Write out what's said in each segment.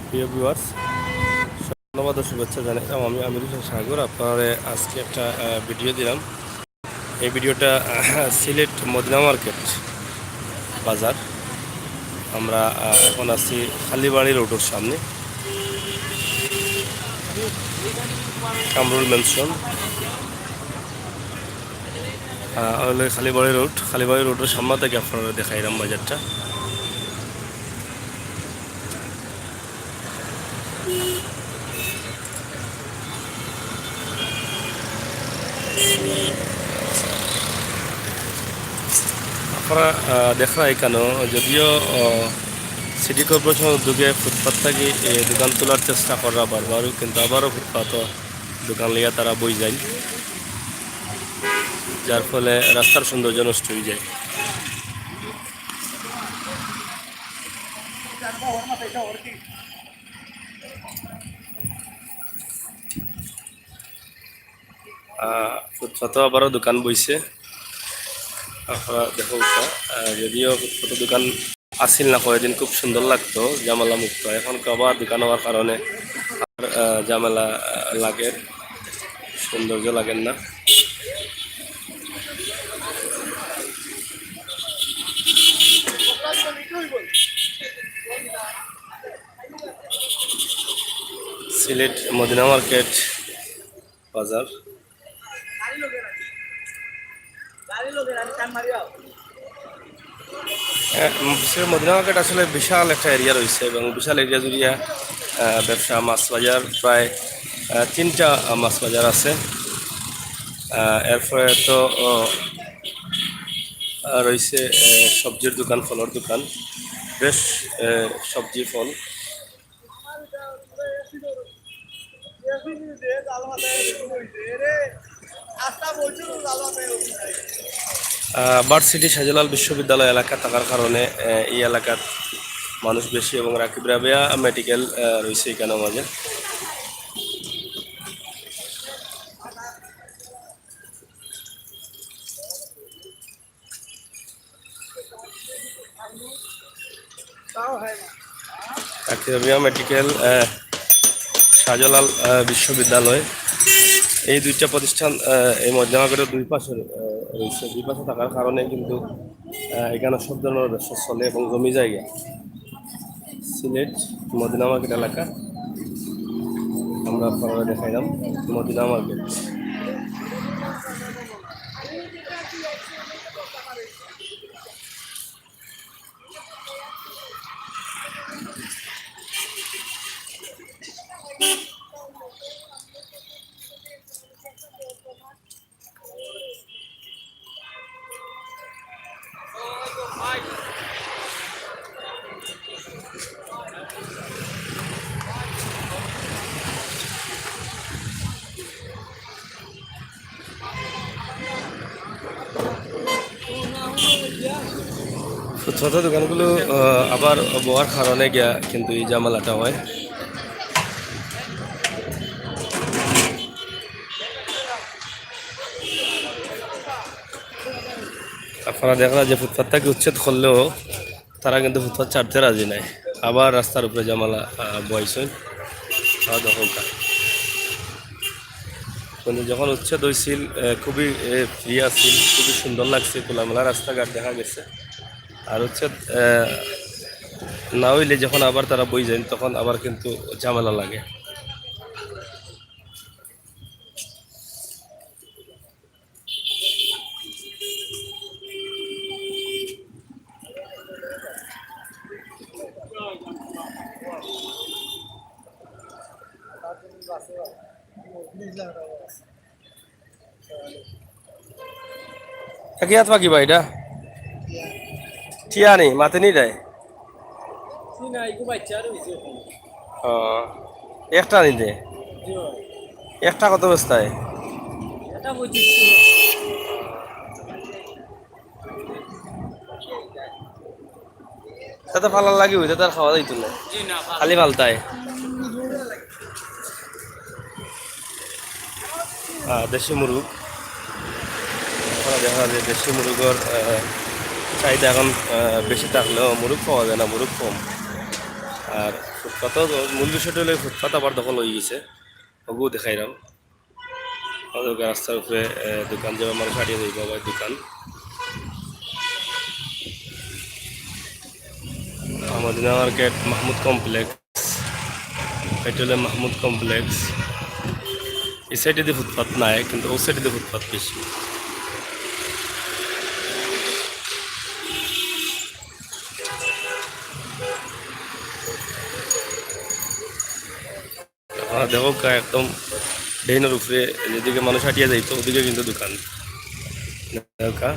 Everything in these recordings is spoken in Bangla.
প্রিয় ভিউয়ার্স, ধন্যবাদ ও শুভেচ্ছা জানাইলাম। আমি আমির হোসেন সাগর আপনারা আজকে একটা ভিডিও দিলাম। এই ভিডিওটা সিলেট মদিনা মার্কেট বাজার। আমরা এখন আছি খালিবাড়ি রোডের সামনে, কামরুল মেনশন। খালিবাড়ি রোডের সামনে থেকে আপনারা দেখাইলাম বাজারটা। আপনারা দেখা এখানেও যদিও সিটি কর্পোরেশনের উদ্যোগে ফুটপাত থেকে দোকান তোলার চেষ্টা করা বারবারও, কিন্তু আবারও ফুটপাত দোকান লিয়া তারা বই যায়, যার ফলে রাস্তার সৌন্দর্য নষ্ট হয়ে যায়। ফুটপাতও আবারও দোকান বইছে। আপনারা দেখো যদিও ফুটপাতের দোকান আসিল না, কয়েকদিন খুব সুন্দর লাগতো, জামেলা মুক্ত। এখন আবার দোকান হওয়ার কারণে আর জামেলা লাগে, সৌন্দর্য লাগেন না। সিলেট মদিনা মার্কেট বাজার। মদিনা মার্কেট আসলে বিশাল একটা এরিয়া রয়েছে এবং বিশাল এরিয়া জুড়িয়া ব্যবসা। মাছ বাজার প্রায় 3টা মাছ বাজার আছে। এরপরে তো রয়েছে সবজির দোকান, ফলের দোকান, বেশ সবজি ফল। ভার্সিটি শাহজালাল বিশ্ববিদ্যালয় এলাকা থাকার কারণে এই এলাকার মানুষ বেশি এবং রাকিব রাবেয়া মেডিকেল রয়েছে এখানে মাঝে। রাকিব রাবেয়া মেডিকেল, শাহজালাল বিশ্ববিদ্যালয়, এই দুইটা প্রতিষ্ঠান এই মধ্যমাগরের দুই পাশে রয়েছে। দুই পাশে থাকার কারণে কিন্তু এখানে সব ধরনের ব্যবসা চলে এবং জমি জায়গা। সিলেট মদিনা মার্কেট এলাকা আমরা আপনারা দেখাইলাম মদিনা মার্কেট। ছোট দোকানগুলো আবার বহার কারণে গিয়া কিন্তু এই জামালাটা হয়। আপনারা দেখলা যে ফুটপাতটাকে উচ্ছেদ করলেও তারা কিন্তু ফুটপাত ছাড়তে রাজি নাই, আবার রাস্তার উপরে জামালা বয়সই দখলটা। কিন্তু যখন উচ্ছেদ হয়েছিল খুবই ফ্রি আছিল, খুবই সুন্দর লাগছে, খোলামেলা রাস্তাঘাট দেখা গেছে। আর উচ্ছেদ না হইলে যখন আবার তারা বই যায় তখন আবার কিন্তু ঝামেলা লাগে। থাকিয়াত পাকি ভাই এটা ঠিয়া নেই মাতে নি দেয়। একটা নিতে একটা কত বস্তায়? তাতে ফালার লাগে হইতে তার খাওয়া যাইতো না, খালি ফালতায়। দেশি মুরগ দেখা যায়, দেশি মুরগের চাহিদা এখন বেশি থাকলেও মুরগ পাওয়া যায় না, মুরগ কম। আর ফুটপাত মূল বিষয়টা হলে ফুটপাত আবার দখল হয়ে গেছে ওগুলো দেখাইলাম আমাদের রাস্তার উপরে দোকান যেমন মানুষ হারিয়ে যাইব আবার দোকান আমাদের মার্কেট মাহমুদ কমপ্লেক্স এটা হলো মাহমুদ কমপ্লেক্স এই সাইডে দিয়ে ফুটপাত নাই কিন্তু ও সাইডে দিয়ে ফুটপাত বেশি দেখো একদম ড্রেনের উপরে যেদিকে মানুষ হাঁটিয়ে যাইতো ওদিকে কিন্তু দোকান দেখা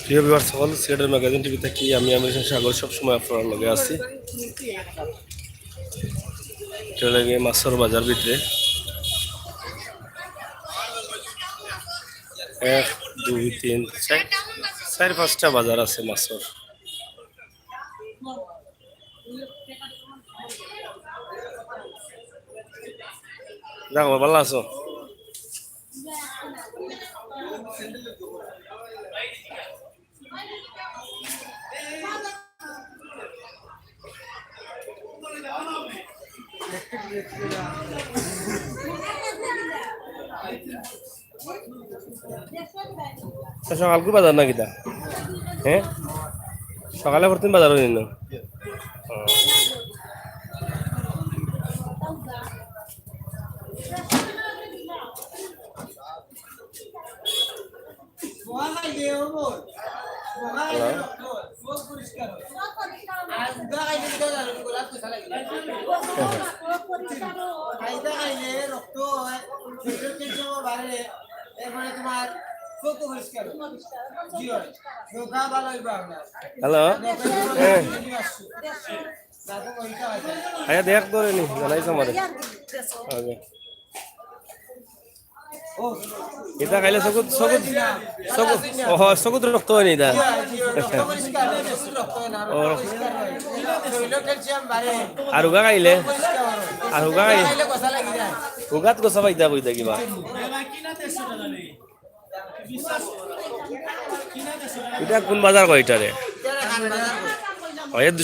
প্রিয় বিভার সকল সিলেটের ম্যাগাজিন টিভি থাকি আমি সাগর সবসময় আপনার লগে আছি চলে গিয়ে মাছের বাজার ভিতরে 1 2 3 4 5টা বাজার আছে মাছের দেখো ভালো আছো সকালকে বাজার না কিতা হ্যাঁ সকালে প্রতিদিন বাজার হয়ে নিল হ্যালো দেখ ধরে নি জানাইছো আমাদের এটা খাইলে চকুত চকুত চকুত চকুত রক্ত হয় নি এটা আর হুগা খাইলে আর হুগা খাইলে হুগাত গছা পাইতা বইতা কিবা এটা কোন বাজার কয় এটারে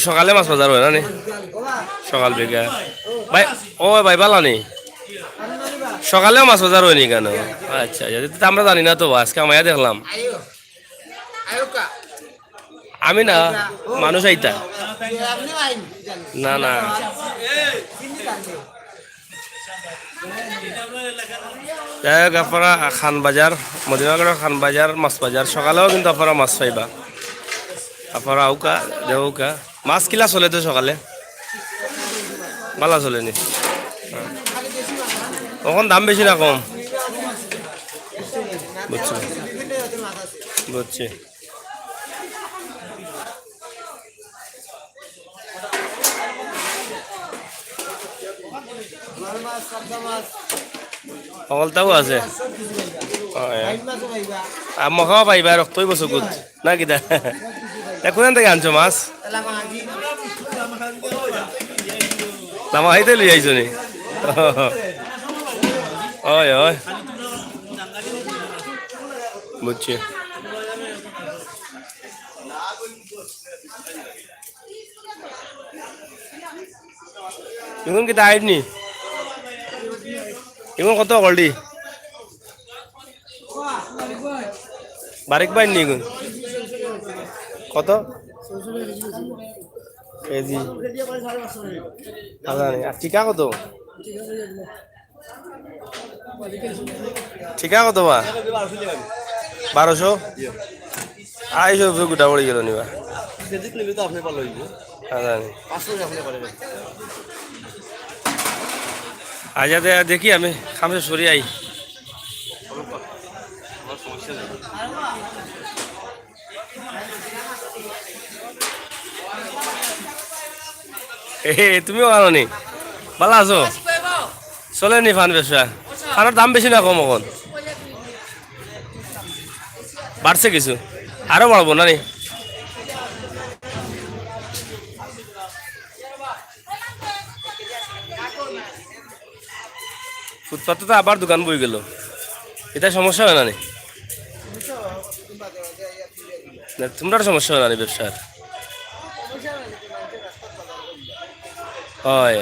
সকালে মাছ বাজার হয় না সকাল বেগা ভাই ও ভাই বালা নেই সকালেও মাছ বাজার হয়নি কেন আচ্ছা আচ্ছা আমরা জানি না তো আজকে আমায় দেখলাম আমি না মানুষ আইতা না না যাই হোক আপনারা খান বাজার মদিনাগড় খান বাজার মাছ বাজার সকালেও কিন্তু আপনারা মাছ পাইবা আপনারা আউকা দেউকা মাছ কিলা চলে তো সকালে ভালো চলে নি তখন দাম বেশি না কম বুঝছি বুঝছি সকলটাও আছে মখাও পাইবা রক্তই বসকুত না কিতা কোন থেকে আনছো মাছ লামাহাইতে লই আইছো নি হয় হয় বুঝছি এখন কিতা আইনি এখন কত কলডি বারিক বাইন নি এখন কত কেজি আর টিকা কত ঠিকা কত বা 1200 250 গোটা পড়ে গেল নিবা আজা দেখি আমি খামসে সরি আই তুমিও আনো নি ভালো আছো চলে নি ফান ব্যবসা ফানের দাম বেশি না কম এখন বাড়ছে কিছু, আরো বাড়বো না নি? ফুটপাতে তো আবার দোকান বই গেল, এটা সমস্যা হয় না নি? না, তোমরা সমস্যা হয় না নি ব্যবসার? হয়।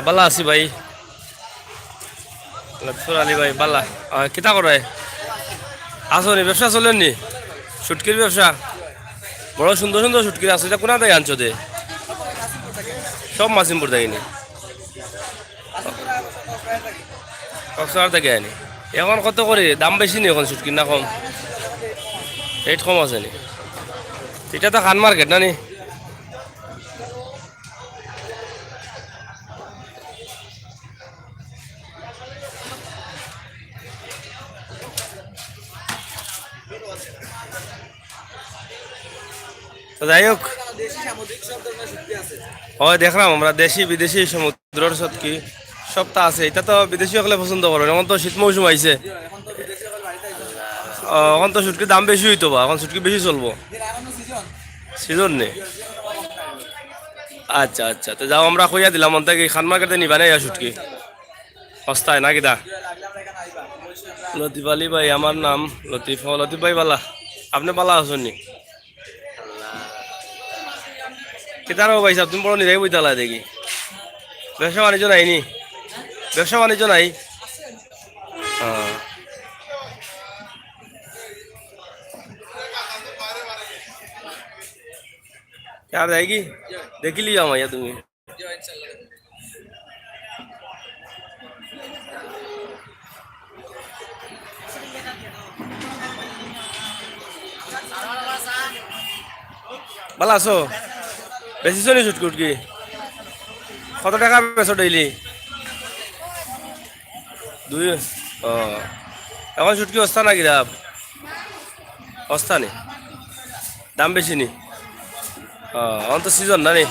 বালা আছি ভাই। লতফর আলী ভাই বালা। কিতা করে আসো নি? ব্যবসা চলেন নি? শুটকির ব্যবসা? বড় সুন্দর সুন্দর শুটকি আছে, এটা কোনা থেকে আনছো দে? সব মাসিমপুর থেকে নি? কক্সবাজার থেকে আনি। এখন কত করে দাম বেশি নি এখন শুটকির, না কম? রেট কম আছে নি? এটা তো খান মার্কেট না নি? তো যাই হোক, হয় দেখলাম আমরা দেশি বিদেশি সমুদ্রের সত্যি সবটা আছে। এটা তো বিদেশি সকলে পছন্দ করে, এখন তো শীত মৌসুম আইছে। এখন তো শুটকির দাম বেশি হইতো, বা এখন শুটকি বেশি চলবো, সিজন নেই। আচ্ছা আচ্ছা, তো যাও আমরা কইয়া দিলাম অন্তে কি খান মার্কেটে নিবা না শুটকি সস্তায় না কিতা? লতিফ আলী ভাই আমার নাম। লতিফ, লতিফ ভাই বালা, আপনি বালা আছেন নি? কিতারও ভাই সাহেব, তুমি বড় নিরাই বইতালা দেখি। ব্যবসা বাণিজ্য নাই নি? ব্যবসা বাণিজ্য নাই? হ্যাঁ। আর যাই কি দেখিলি আমাইয়া তুমি? ভালো আছো? বেশিছো নি শুটকি উটকি? কত টাকা বেছো ডেইলি? দুই। ও, এখন শুটকি অস্তা না কিরা? অস্তা নি? দাম বেশি নি? এখন তো সিজন না নি?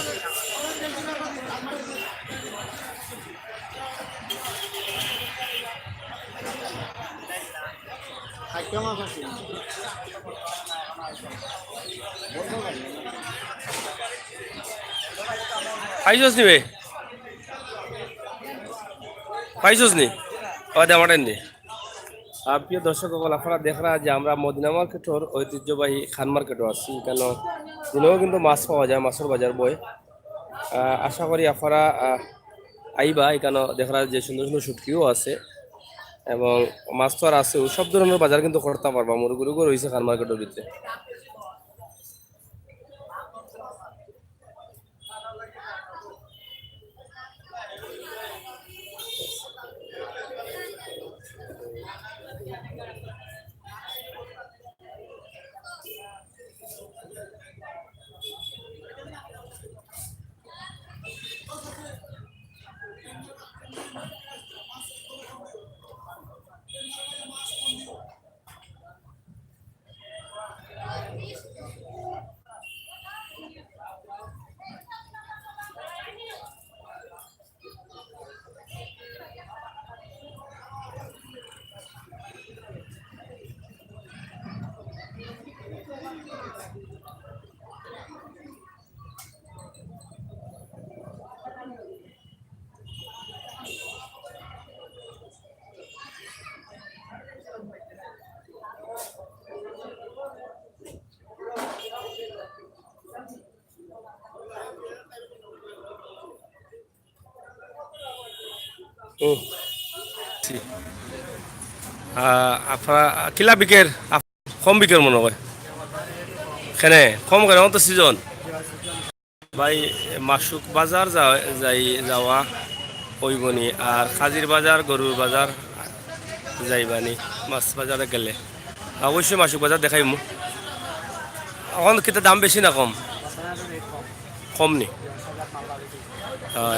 পাইছস নি বে? পাইছস নি? দেমাটেন দি। প্রিয় দর্শক সকল, আপনারা দেখরা যে আমরা মদিনা মার্কেটর ঐতিহ্যবাহী খান মার্কেটও আছি। কেন দিনেও কিন্তু মাছ পাওয়া যায়, মাছের বাজার বয়। আশা করি আপনারা আইবা, এখানে দেখরা যে সুন্দর সুন্দর শুটকিও আছে এবং মাছ তো আর আছে, সব ধরনের বাজার কিন্তু করতে পারবা। মুরগুরুগো রয়েছে খান মার্কেটের ভিতরে। হুম। আপনারা কিলা বিকের? কম বিকের মনে হয় খেনে কম কেন, তো সিজন। ভাই মাসুক বাজার যাই যাওয়া ওইবনি, আর খাজির বাজার গরুর বাজার যাইবানি। মাছ বাজারে গেলে অবশ্যই মাসুক বাজার দেখাইমু। এখন কিন্তু দাম বেশি না কম? কম নি?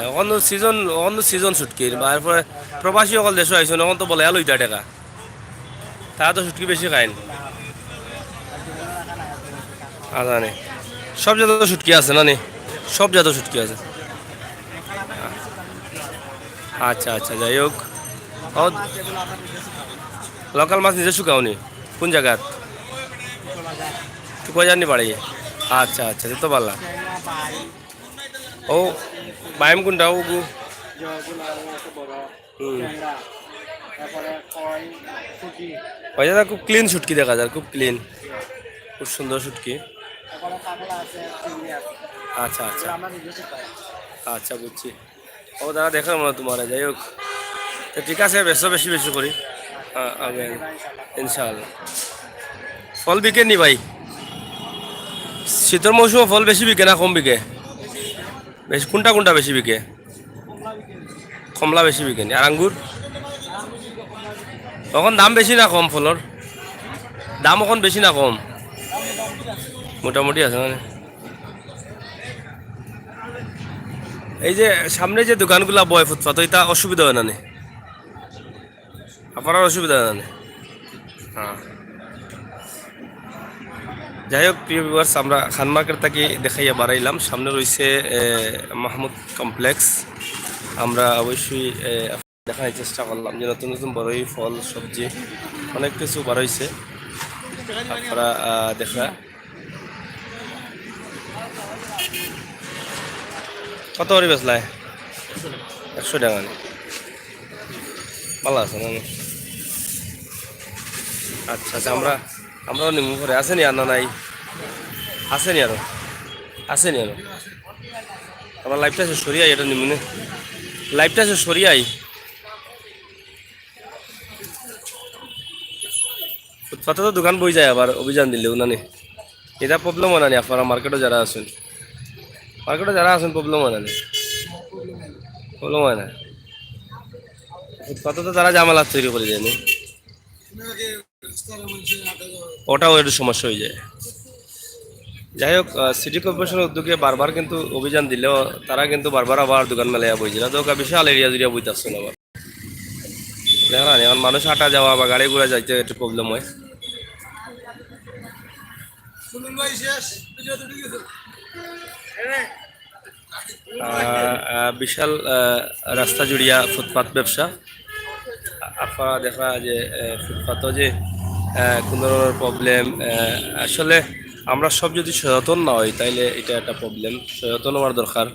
এখন সিজন, এখন সিজন ছুটকির, তারপরে প্রবাসী সকল দেশ আইসুন, এখন তো বলে লইতা টাকা, তারা তো ছুটকি বেশি খাইন। জানি সব জায়গা তো ছুটকি আছে না নি? সব জায়গা ছুটকি আছে। আচ্ছা আচ্ছা, যাই হোক। লোকাল মাছ নিজে শুকাও নি? কোন জায়গাত তুই কই জানি বাড়ি আচ্ছা আচ্ছা তো পারলা ও বাইম কোনটা ও গু ওই দাদা খুব ক্লিন শুটকি দেখা যায় খুব ক্লিন খুব সুন্দর শুটকি আচ্ছা আচ্ছা আচ্ছা বুঝছি ও দাদা দেখো মনে তোমার যাই হোক তো ঠিক আছে বেশি বেশি বেশি করি আগে ইনশাআল্লাহ ফল বিকে নি ভাই শীতের মৌসুমে ফল বেশি বিকে না কম বিকে বেশি কোনটা কোনটা বেশি বিকে কমলা বেশি বিকে নি আর আঙ্গুর এখন দাম বেশি না কম ফলর দাম এখন বেশি না কম মোটামুটি আছে মানে এই যে সামনে যে দোকানগুলা বয় ফুটপাত এটা অসুবিধা হয় না নি আপনার অসুবিধা হয় না নি হ্যাঁ যাই হোক প্রিয় ভিউয়ার্স আমরা খান মার্কেট থেকে দেখাইয়া বাড়াইলাম সামনে রয়েছে মাহমুদ কমপ্লেক্স আমরা অবশ্যই দেখার চেষ্টা করলাম যে নতুন নতুন বড়ই ফল সবজি অনেক কিছু বাড়াইছে আপনারা দেখা কত করে বেচলায় 100 টাকা নি ভালো আছে না আচ্ছা আচ্ছা আমরাও নিমু করে আসেনি আর না নাই আসেনি আরো আসেনি আরো আমার লাইফটা আছে সরিয়াই এটা নিমুনে লাইফটা আছে সরিয়াই ফুটপাতে তো দোকান বই যায় আবার অভিযান দিলেও না নি এটা প্রবলেম হয় না নি আপনারা মার্কেটও যারা আছেন মার্কেটে যারা আছেন প্রবলেম হয় না নি প্রবলেম হয় না ফুটপাতে তো তারা জামালা তৈরি করে যায়নি ওটাও একটু সমস্যা হয়ে যায় যাই হোক সিটি কর্পোরেশনের উদ্যোগে বারবার কিন্তু অভিযান দিলেও তারা কিন্তু বারবার আবার দোকান মেলাইয়া বইছে না তো বিশাল এরিয়া জুড়িয়া বইতে আসছে না আবার দেখা না এখন মানুষ হাঁটা যাওয়া বা গাড়ি ঘোড়া যাইতে একটু প্রবলেম হয় বিশাল রাস্তা জুড়িয়া ফুটপাত ব্যবসা আপনারা দেখা যে ফুটপাতও যে কোনো ধরনের প্রবলেম আসলে আমরা সব যদি সচেতন না হই তাইলে এটা একটা প্রবলেম সচেতন হওয়ার দরকার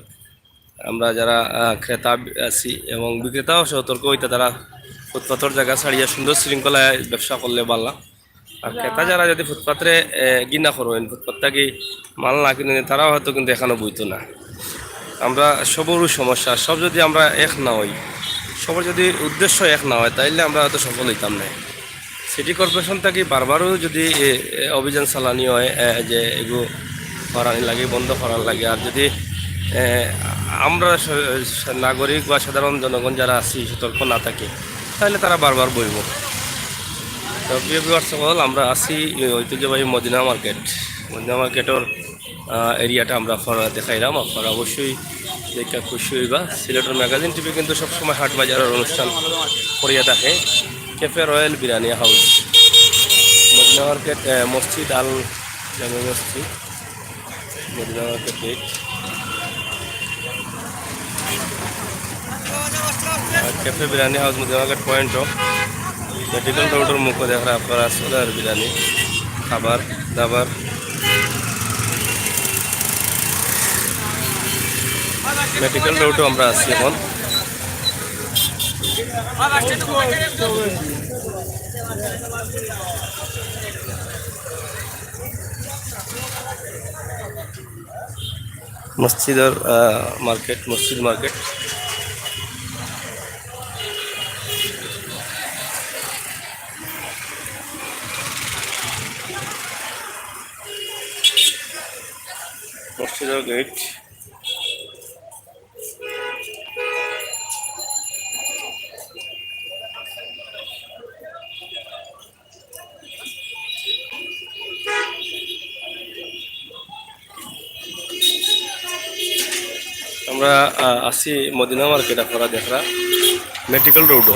আমরা যারা ক্রেতা আছি এবং বিক্রেতাও সতর্ক হইতে তারা ফুটপাতের জায়গা ছাড়িয়া সুন্দর শৃঙ্খলায় ব্যবসা করলে ভালো আর ক্রেতা যারা যদি ফুটপাতে গিনা করবেন ফুটপাতটা কি মাল না কিনে তারাও হয়তো কিন্তু এখানে বইতো না আমরা সবরও সমস্যা সব যদি আমরা এক না হই সবার যদি উদ্দেশ্য এক না হয় তাইলে আমরা হয়তো সফল হইতাম না সিটি কর্পোরেশন থেকে বারবারও যদি অভিযান চালানি হয় যে এগুলো করানি লাগে বন্ধ করার লাগে আর যদি আমরা নাগরিক বা সাধারণ জনগণ যারা আছি সতর্ক না থাকি তাহলে তারা বারবার বইব তো প্রিয় ভিউয়ার্স সকল আমরা আছি ঐতিহ্যবাহী মদিনা মার্কেটের এরিয়াটা আমরা আপনারা দেখাইলাম আপনারা অবশ্যই দেখে খুশি হইবা সিলেটের ম্যাগাজিন টিভি কিন্তু সবসময় হাট বাজারের অনুষ্ঠান করিয়া থাকে cafe royal biryani house Madina market মসজিদ আল জামে মসজিদ Madina market gate cafe biryani house Madina market point medical রোডের মুখ দেখা আপনারা সোলার বিরিয়ানি খাবার দাবার মেডিকেল রোডও আমরা আছি এখন মসজিদের মসজিদ মার্কেট মসজিদের গেট আমরা আছি মদিনা মার্কেট আপনারা দেখরা মেডিকেল রোডও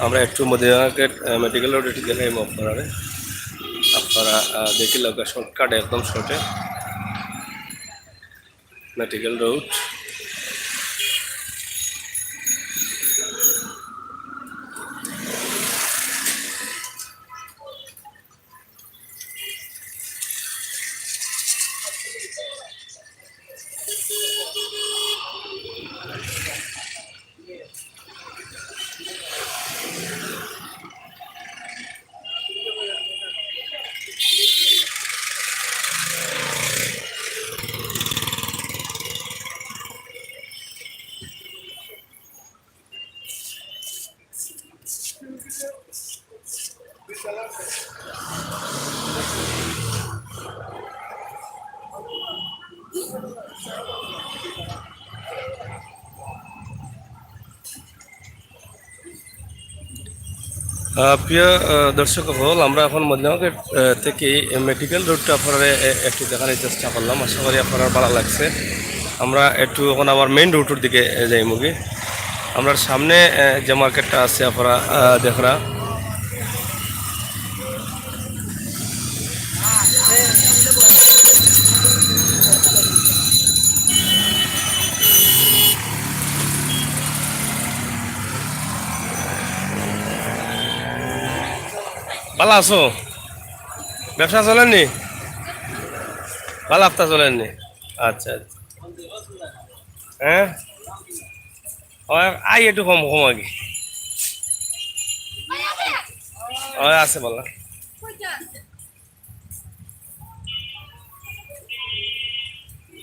আমরা একটু মদিনা মার্কেট মেডিকেল রোড একটু দেখাই আপনারা দেখি লোক শর্টকাট একদম শর্টে মেডিকেল রোড প্রিয় দর্শক হল, আমরা এখন মদিনামার্কেট থেকে মেডিকেল রোডটা আপনারা একটু দেখানোর চেষ্টা করলাম। আশা করি আপনার ভালো লাগছে। আমরা একটু এখন আবার মেইন রোডের দিকে যাই মুগি। আমরা সামনে যে মার্কেটটা আছে আপনারা দেখরা ভালো আছো? ব্যবসা চলেননি? ভালো হপ্তা চলেননি? আচ্ছা আচ্ছা। হ্যাঁ, আই একটু কম কম আগে আছে বলা।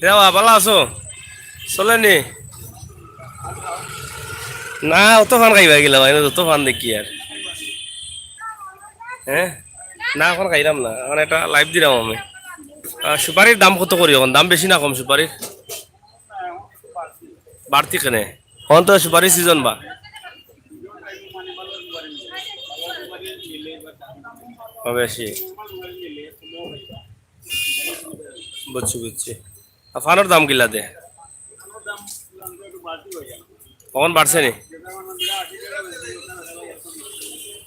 দেওয়া ভালো আছো? চলেনি? না, অত ফান খাইবা গেলাম অত ফান দেখি আর। হ্যাঁ, না এখন খাইলাম না, এখন একটা লাইভ দিলাম আমি। সুপারির দাম কত করি এখন? দাম বেশি না কম সুপারির? বাড়তি কেনে এখন তো সুপারি সিজন বা। বেশি বুঝছি বুঝছি। আর ফানোর দাম কিলা দে কখন বাড়ছে নি?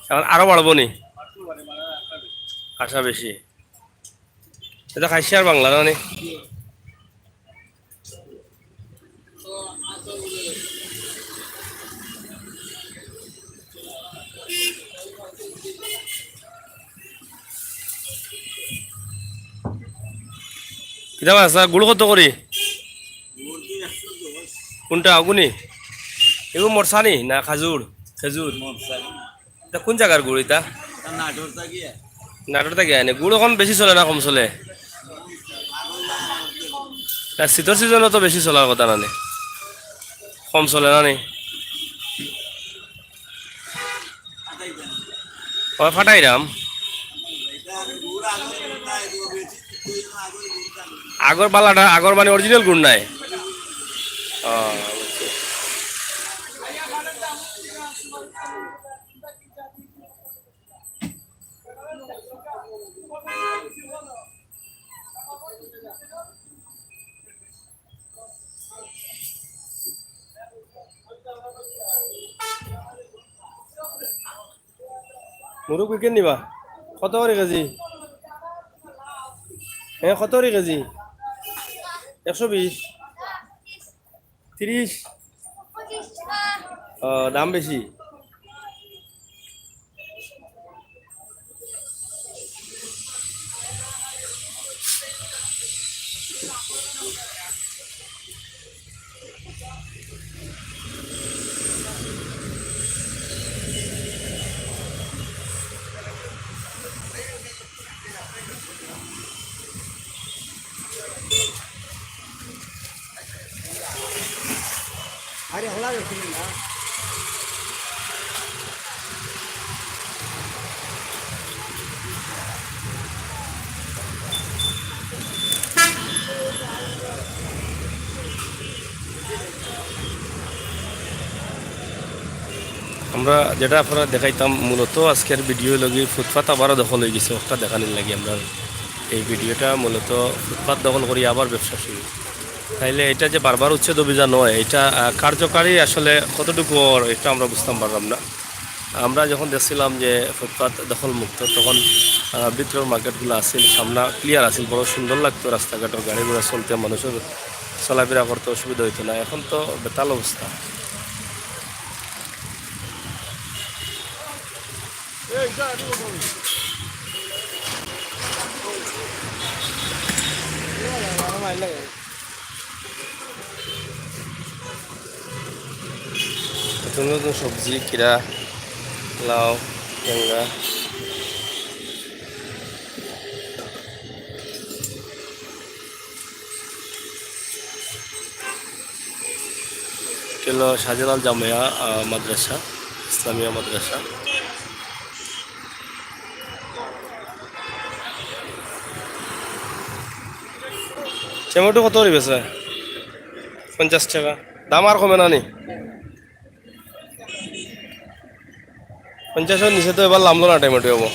এখন আরো বাড়বো নি? আশা বেশি। এটা খাইছি আর বাংলা না নি? কিতা আছে গুড় কত করি? কোনটা আগুনি? এগুলো মরসানি না খাজুর? খেজুর। এটা কোন জায়গার গুড় এটা? নাটোর থেকে আনে। গুড় এখন বেশি চলে না কম চলে? শীতের সিজনে তো বেশি চলার কথা না নি? কম চলে না নি? ফাটাই রাম আগর বালাটা আগর মানে অরিজিনাল গুড় নাই? মুরুখ বিকেন নিবা কত করে কেজি? হ্যাঁ, কত করে কেজি? 120? 30? দাম বেশি। আরে হলা গেছে না। আমরা যেটা আপনারা দেখাইতাম মূলত আজকের ভিডিও লাগি ফুটপাত আবারও দখল হয়ে গেছে, ওটা দেখানোর লাগি আমরা এই ভিডিওটা মূলত ফুটপাত দখল করি আবার ব্যবসা শুরু। তাইলে এটা যে বারবার উচ্ছেদ অভিযান নয়, এটা কার্যকারী আসলে কতটুকু এটা আমরা বুঝতাম পারলাম না। আমরা যখন দেখছিলাম যে ফুটপাত দখল মুক্ত, তখন ভিতরের মার্কেটগুলো আসছিল, সামনা ক্লিয়ার আসছিল, বড় সুন্দর লাগতো, রাস্তাঘাটের গাড়ি ঘোড়া চলতে, মানুষের চলাফেরা করতে অসুবিধা হইতো না। এখন তো বেতাল অবস্থা। নতুন নতুন সবজি, কিরা, লাউ, বেঙ্গা, হলো শাহজালাল জামিয়া মাদ্রাসা, ইসলামিয়া মাদ্রাসা। টমেটো কত করে বেচা? 50 টাকা। দাম আর কমে না নি? 50-এর নিচে তো এবার নামলো না টমেটো হবো।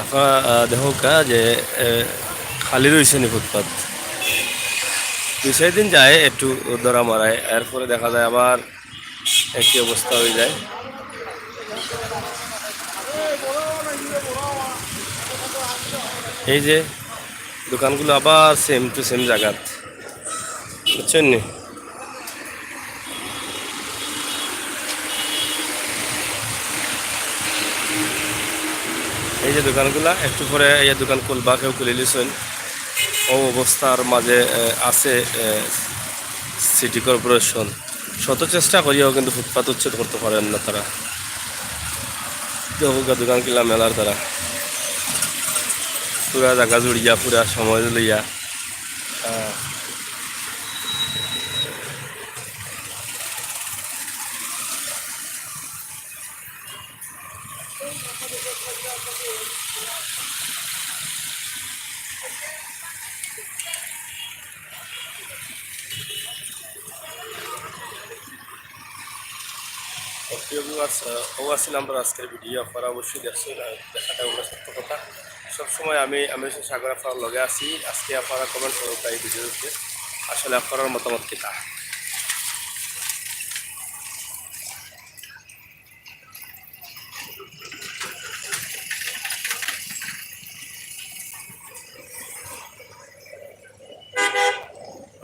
আপনারা দেখো কা যে খালি রয়েছে নি ফুটপাত। 2-4 দিন যায় একটু ধরা মারায়, এরপরে দেখা যায় আবার একই অবস্থা হয়ে যায়। এই যে দোকানগুলো আবার সেম টু সেম জায়গাত, বুঝছেন নি? এই যে দোকানগুলা একটু পরে এই দোকান খুলবা, কেউ খুলে লিছেন। ও অবস্থার মাঝে আছে সিটি কর্পোরেশন। শত চেষ্টা করিও কিন্তু ফুটপাত উচ্ছেদ করতে পারেন না তারা। দোকান কিলা মেলার তারা পুরা জায়গা জুড়িয়া, পুরা সময় লইয়া। প্রিয় ভিউয়ার্স, ও আসলে আমরা আজকের ভিডিও আপনারা অবশ্যই দেখছেন, দেখাটা ওগুলো সত্য কথা। সবসময় আমি সাগর আপনার লগে আছি। আজকে আপনারা কমেন্ট করুন এই ভিডিওতে আসলে আপনার মতামত কিতা।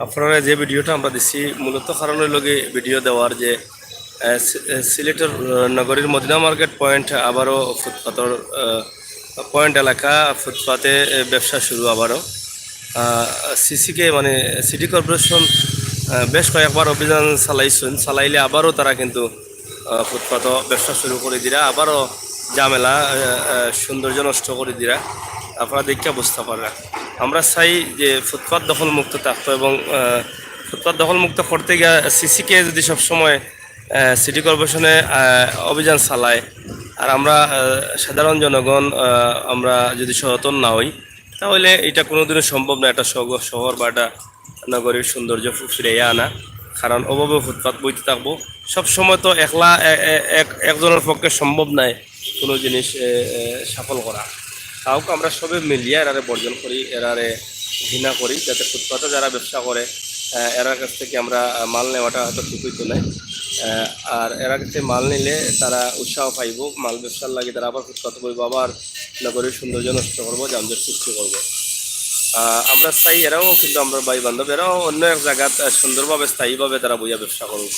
আপনারা যে ভিডিওটা আমরা দিছি মূলত কারণের লগে ভিডিও দেওয়ার যে সিলেটের নগরীর মদিনা মার্কেট পয়েন্ট আবারও ফুটপাতর পয়েন্ট এলাকা, ফুটপাতে ব্যবসা শুরু আবারও। সিসিকে মানে সিটি কর্পোরেশন বেশ কয়েকবার অভিযান চালাইলে আবারও তারা কিন্তু ফুটপাত ব্যবসা শুরু করে দিরা, আবারও ঝামেলা সৌন্দর্য নষ্ট করে দিরা। আপনারা দেখে বুঝতে পারেন। আমরা চাই যে ফুটপাত দখল মুক্ত থাকতো, এবং ফুটপাত দখল মুক্ত করতে গিয়ে সিসিকে যদি সবসময় সিটি কর্পোরেশনে অভিযান চালায়, আর আমরা সাধারণ জনগণ আমরা যদি সচেতন না হই, তাহলে এটা কোনোদিনও সম্ভব না একটা শহর বা একটা নগরীর সৌন্দর্য ফিরিয়ে আনা। কারণ অভাবে ফুটপাত বইতে থাকবো সবসময়, তো একলা একজনের পক্ষে সম্ভব নয় কোনো জিনিস সফল করা। তাও আমরা সবে মিলিয়ে এরারে বর্জন করি, এরারে ঘৃণা করি, যাতে ফুটপাতে যারা ব্যবসা করে এরার কাছ থেকে আমরা মাল নেওয়াটা হয়তো ঠিক হইতো না। আর এরা কাছে মাল নিলে তারা উৎসাহ পাইব, মাল ব্যবসার লাগে তারা আবার ফুটপাতে বইব, আবার নগরীর সৌন্দর্য নষ্ট করবো, যানজট সৃষ্টি করবো। আমরা চাই এরাও কিন্তু আমরা ভাই বান্ধব, এরাও অন্য এক জায়গাত সুন্দরভাবে স্থায়ীভাবে তারা বইয়া ব্যবসা করুক।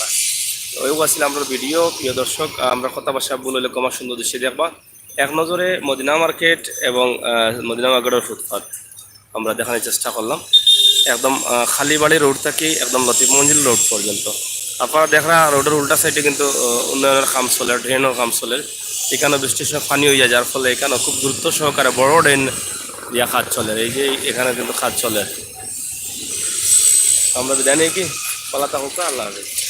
ওইও আসলে আমরা ভিডিও। প্রিয় দর্শক, আমরা কথা বাসা বললে কমার সুন্দর দৃশ্যে দেখবা। এক নজরে মদিনা মার্কেট এবং মদিনা মার্কেটের ফুটপাত আমরা দেখানোর চেষ্টা করলাম, একদম খালিবাড়ি রোড থেকে একদম লতিফ মঞ্জিল রোড পর্যন্ত। আপনারা দেখরা রোডের উল্টা সাইডে কিন্তু উন্নয়নের কাম চলে, ড্রেনের কাম চলে। এখানেও বৃষ্টির সময় পানি হয়ে যায়, যার ফলে এখানেও খুব গুরুত্ব সহকারে বড় ড্রেন দিয়া কাজ চলে। এই যে এখানে কিন্তু কাজ চলে। আমরা জানি কি পালা থাকুক। আল্লাহ হাফেজ।